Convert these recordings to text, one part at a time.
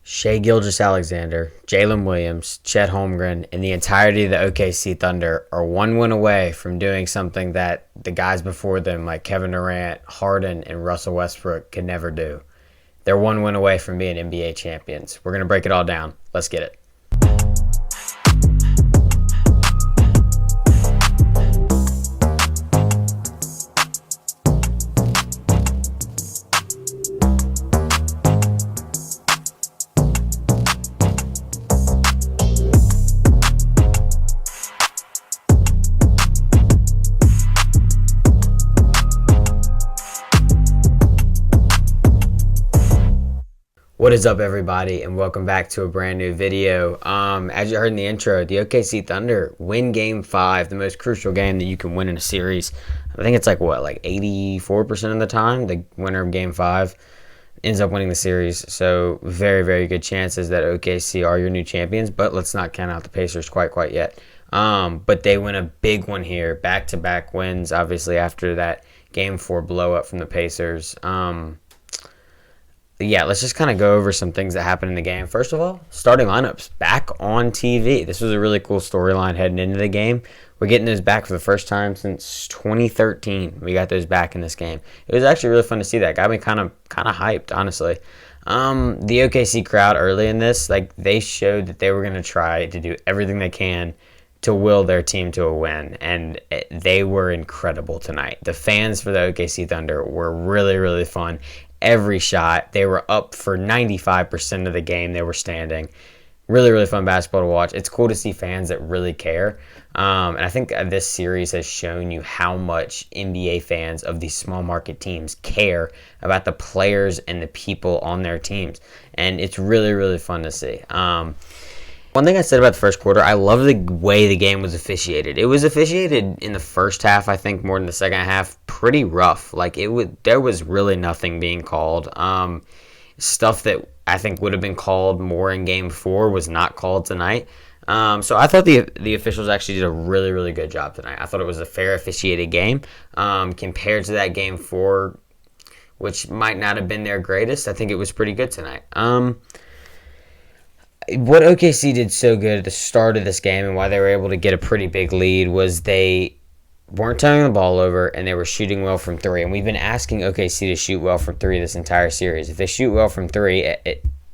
Shai Gilgeous-Alexander, Jalen Williams, Chet Holmgren, and the entirety of the OKC Thunder are one win away from doing something that the guys before them, like Kevin Durant, Harden, and Russell Westbrook, could never do. They're one win away from being NBA champions. We're going to break it all down. Let's get it. What is up, everybody, and welcome back to a brand new video. As you heard in the intro, the OKC Thunder win Game 5, the most crucial game that you can win in a series. I think it's like 84% of the time, the winner of Game 5 ends up winning the series. So very, very good chances that OKC are your new champions, but let's not count out the Pacers quite yet. But they win a big one here, back-to-back wins, obviously, after that Game 4 blow-up from the Pacers. Yeah, let's just kind of go over some things that happened in the game. First of all, starting lineups back on TV. This was a really cool storyline heading into the game. We're getting those back for the first time since 2013. We got those back in this game. It was actually really fun to see that. Got me kind of hyped, honestly. The OKC crowd early in this, they showed that they were going to try to do everything they can to will their team to a win, and they were incredible tonight. The fans for the OKC Thunder were really, really fun. Every shot, they were up for 95% of the game. They were standing. Really, really fun basketball to watch. It's cool to see fans that really care. And I think this series has shown you how much NBA fans of these small market teams care about the players and the people on their teams. And it's really, really fun to see. One thing I said about the first quarter, I love the way the game was officiated. It was officiated in the first half, I think, more than the second half, pretty rough. There was really nothing being called. Stuff that I think would have been called more in Game 4 was not called tonight. So I thought the officials actually did a really, really good job tonight. I thought it was a fair officiated game compared to that Game 4, which might not have been their greatest. I think it was pretty good tonight. What OKC did so good at the start of this game and why they were able to get a pretty big lead was they weren't turning the ball over and they were shooting well from three. And we've been asking OKC to shoot well from three this entire series. If they shoot well from three,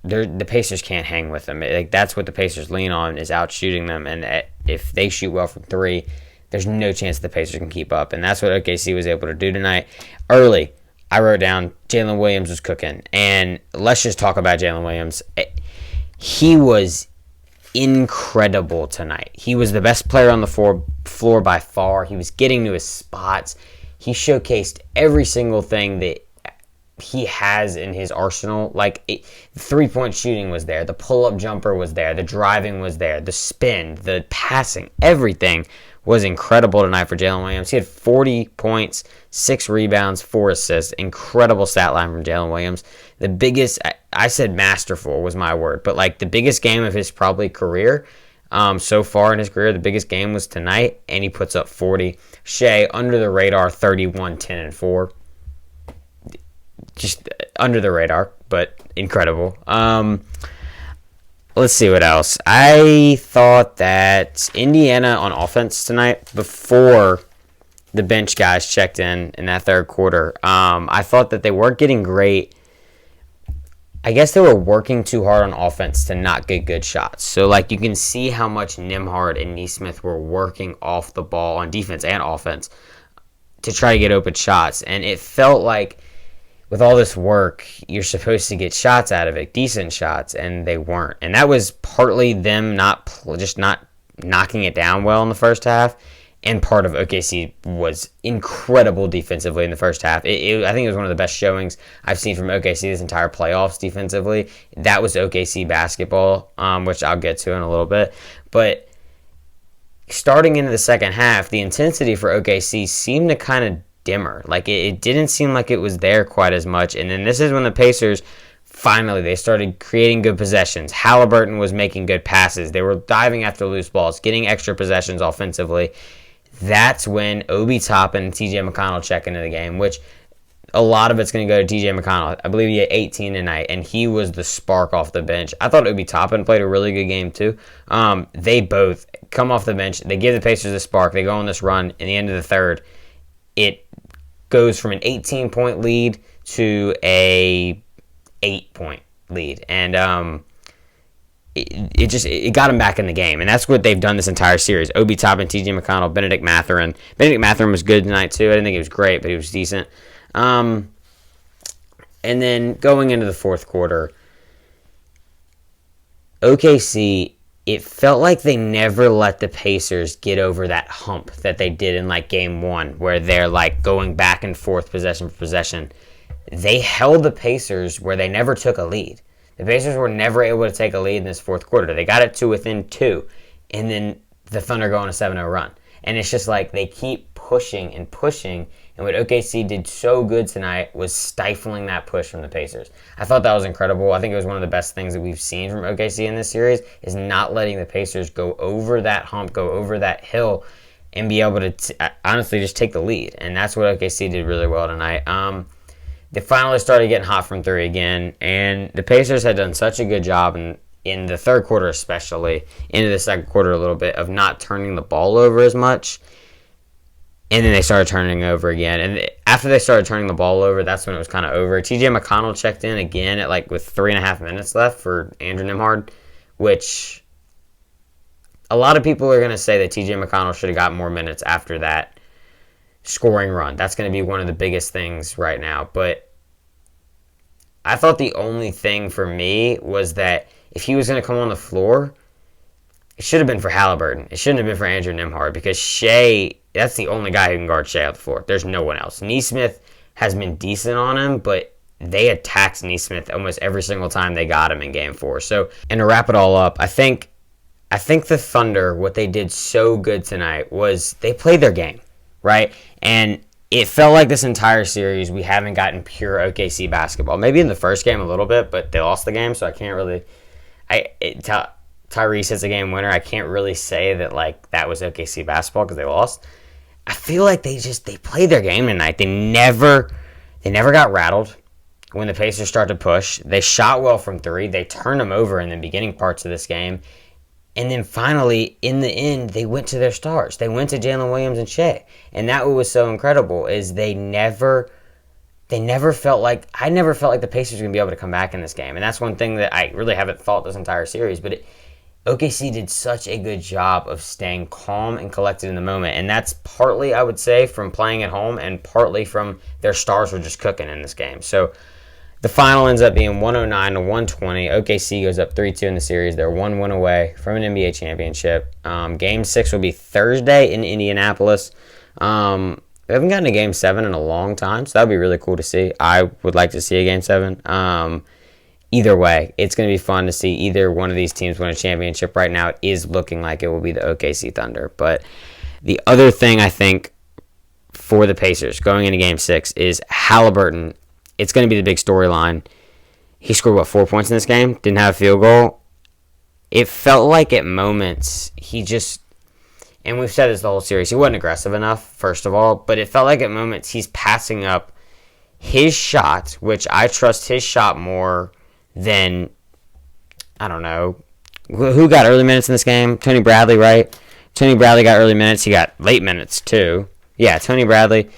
the Pacers can't hang with them. That's what the Pacers lean on, is out shooting them. And if they shoot well from three, there's no chance the Pacers can keep up. And that's what OKC was able to do tonight. Early, I wrote down Jalen Williams was cooking. And let's just talk about Jalen Williams. He was incredible tonight. He was the best player on the floor by far. He was getting to his spots. He showcased every single thing that he has in his arsenal. The three-point shooting was there. The pull-up jumper was there. The driving was there. The spin, the passing, everything was incredible tonight for Jalen Williams. He had 40 points, 6 rebounds, 4 assists. Incredible stat line from Jalen Williams. The biggest, I said masterful was my word, but the biggest game of his probably career so far in his career, the biggest game was tonight, and he puts up 40. Shai, under the radar, 31, 10, and 4. Just under the radar, but incredible. Let's see what else. I thought that Indiana on offense tonight, before the bench guys checked in that third quarter, I thought that they weren't getting great. I guess they were working too hard on offense to not get good shots. So, you can see how much Nembhard and Nesmith were working off the ball on defense and offense to try to get open shots. And it felt like with all this work, you're supposed to get shots out of it, decent shots, and they weren't. And that was partly them not knocking it down well in the first half, and part of OKC was incredible defensively in the first half. I think it was one of the best showings I've seen from OKC this entire playoffs defensively. That was OKC basketball, which I'll get to in a little bit. But starting into the second half, the intensity for OKC seemed to kind of dimmer. It didn't seem like it was there quite as much. And then this is when the Pacers finally, they started creating good possessions. Halliburton was making good passes. They were diving after loose balls, getting extra possessions offensively. That's when Obi Toppin and TJ McConnell check into the game, which a lot of it's going to go to TJ McConnell. I believe he had 18 tonight, and he was the spark off the bench. I thought Obi Toppin played a really good game, too. They both come off the bench. They give the Pacers a spark. They go on this run. In the end of the third, it goes from an 18-point lead to a 8-point lead. And it got him back in the game. And that's what they've done this entire series. Obi Toppin, TJ McConnell, Benedict Mathurin. Benedict Mathurin was good tonight, too. I didn't think he was great, but he was decent. And then going into the fourth quarter, OKC, it felt like they never let the Pacers get over that hump that they did in like game one, where they're like going back and forth possession for possession. They held the Pacers where they never took a lead. The Pacers were never able to take a lead in this fourth quarter. They got it to within 2, and then the Thunder go on a 7-0 run. And it's just like they keep pushing and pushing. And what OKC did so good tonight was stifling that push from the Pacers. I thought that was incredible. I think it was one of the best things that we've seen from OKC in this series is not letting the Pacers go over that hump, go over that hill, and be able to honestly just take the lead. And that's what OKC did really well tonight. They finally started getting hot from 3 again, and the Pacers had done such a good job in the third quarter especially, into the second quarter a little bit, of not turning the ball over as much. And then they started turning over again. And after they started turning the ball over, that's when it was kind of over. TJ McConnell checked in again at with 3.5 minutes left for Andrew Nembhard, which a lot of people are going to say that TJ McConnell should have got more minutes after that scoring run. That's going to be one of the biggest things right now. But I thought the only thing for me was that if he was going to come on the floor, it should have been for Halliburton. It shouldn't have been for Andrew Nembhard, because Shea, that's the only guy who can guard Shea off the floor. There's no one else. Nesmith has been decent on him, but they attacked Nesmith almost every single time they got him in Game 4. So, and to wrap it all up, I think the Thunder, what they did so good tonight was they played their game, right? And it felt like this entire series we haven't gotten pure OKC basketball. Maybe in the first game a little bit, but they lost the game, so I can't really... Tyrese hits a game winner. I can't really say that that was OKC basketball because they lost. I feel like they played their game tonight. They never got rattled when the Pacers started to push. They shot well from 3. They turned them over in the beginning parts of this game. And then finally, in the end, they went to their stars. They went to Jalen Williams and Shea. And that was so incredible is I never felt like the Pacers were going to be able to come back in this game. And that's one thing that I really haven't thought this entire series. But OKC did such a good job of staying calm and collected in the moment. And that's partly, I would say, from playing at home and partly from their stars were just cooking in this game. So the final ends up being 109-120. OKC goes up 3-2 in the series. They're 1 win away from an NBA championship. Game 6 will be Thursday in Indianapolis. We haven't gotten a Game 7 in a long time, so that would be really cool to see. I would like to see a Game 7. Either way, it's going to be fun to see either one of these teams win a championship. Right now, it is looking like it will be the OKC Thunder. But the other thing I think for the Pacers going into Game 6 is Halliburton. It's going to be the big storyline. He scored, 4 points in this game? Didn't have a field goal. It felt like at moments he just... And we've said this the whole series. He wasn't aggressive enough, first of all. But it felt like at moments he's passing up his shot, which I trust his shot more than, I don't know, who got early minutes in this game? Tony Bradley, right? Tony Bradley got early minutes. He got late minutes, too. Yeah, Tony Bradley.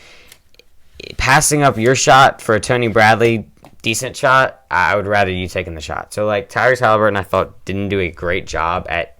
Passing up your shot for a Tony Bradley decent shot, I would rather you taking the shot. So, Tyrese Halliburton, I thought, didn't do a great job at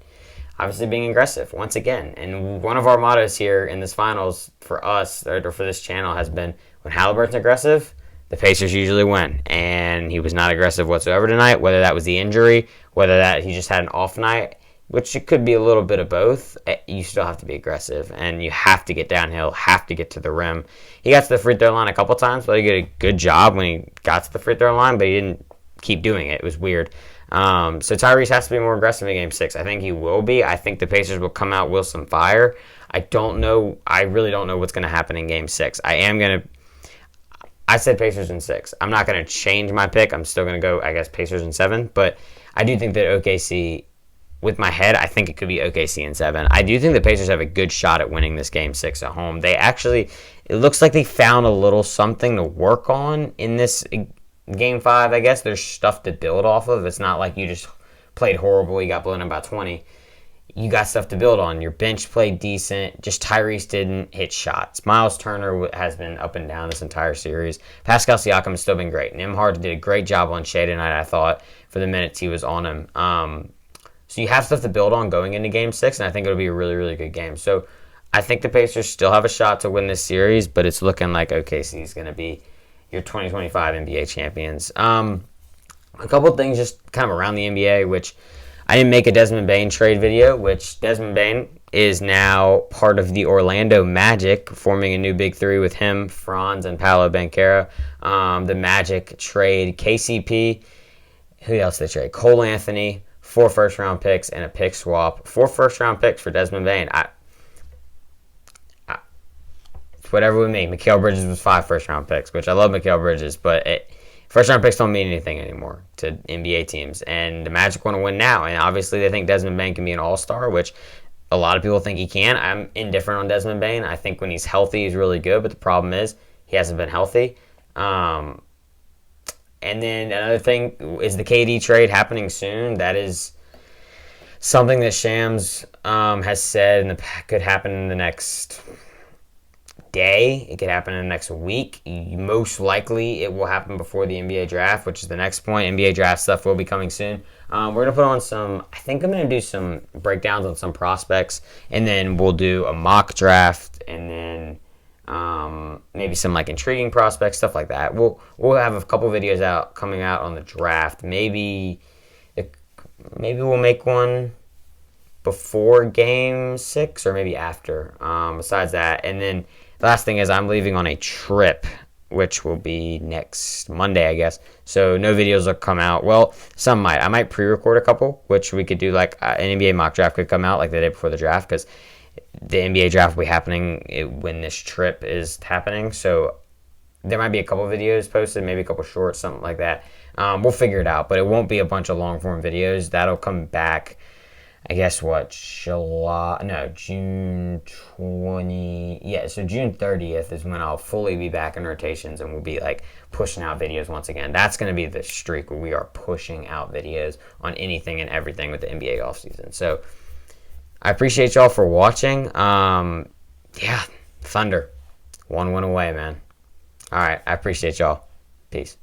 obviously being aggressive once again. And one of our mottos here in this finals for us, or for this channel, has been when Halliburton's aggressive, the Pacers usually win. And he was not aggressive whatsoever tonight, whether that was the injury, whether that he just had an off night, which it could be a little bit of both. You still have to be aggressive, and you have to get downhill, have to get to the rim. He got to the free throw line a couple times, but he did a good job when he got to the free throw line, but he didn't keep doing it. It was weird. So Tyrese has to be more aggressive in Game 6. I think he will be. I think the Pacers will come out with some fire. I don't know. I really don't know what's going to happen in Game 6. I said Pacers in 6. I'm not going to change my pick. I'm still going to go, I guess, Pacers in 7. But I do think that OKC, with my head, I think it could be OKC in 7. I do think the Pacers have a good shot at winning this Game 6 at home. They it looks like they found a little something to work on in this game 5. I guess there's stuff to build off of. It's not like you just played horrible, you got blown out by 20. You got stuff to build on. Your bench played decent. Just Tyrese didn't hit shots. Miles Turner has been up and down this entire series. Pascal Siakam has still been great. Nembhard did a great job on Shea tonight, I thought, for the minutes he was on him. So you have stuff to build on going into Game 6, and I think it'll be a really, really good game. So I think the Pacers still have a shot to win this series, but it's looking like OKC is going to be your 2025 NBA champions. A couple of things just kind of around the NBA, which I didn't make a Desmond Bane trade video, which Desmond Bane is now part of the Orlando Magic, forming a new big three with him, Franz, and Paolo Banchero. The Magic trade KCP. Who else they trade? Cole Anthony, 4 first-round picks, and a pick swap. 4 first-round picks for Desmond Bane. It's whatever with me. Mikal Bridges was 5 first-round picks, which I love Mikal Bridges, but first-round picks don't mean anything anymore to NBA teams, and the Magic want to win now, and obviously they think Desmond Bane can be an all-star, which a lot of people think he can. I'm indifferent on Desmond Bane. I think when he's healthy, he's really good, but the problem is he hasn't been healthy. And then another thing is the KD trade happening soon. That is something that Shams has said could happen in the next day. It could happen in the next week. Most likely it will happen before the NBA draft, which is the next point. NBA draft stuff will be coming soon. We're going to put on I think I'm going to do some breakdowns on some prospects, and then we'll do a mock draft, and then maybe some like intriguing prospects, stuff like that. We'll have a couple videos coming out on the draft. Maybe we'll make one before Game 6 or maybe after. Besides that, and then the last thing is I'm leaving on a trip, which will be next Monday, I guess. So no videos will come out. Well, some might. I might pre-record a couple, which we could do like an NBA mock draft could come out like the day before the draft, because the NBA draft will be happening when this trip is happening. So there might be a couple videos posted, maybe a couple shorts, something like that. We'll figure it out, but it won't be a bunch of long-form videos. That'll come back, I guess, June 20... Yeah, so June 30th is when I'll fully be back in rotations, and we'll be, like, pushing out videos once again. That's going to be the streak where we are pushing out videos on anything and everything with the NBA offseason. So I appreciate y'all for watching. Thunder. 1 win away, man. All right, I appreciate y'all. Peace.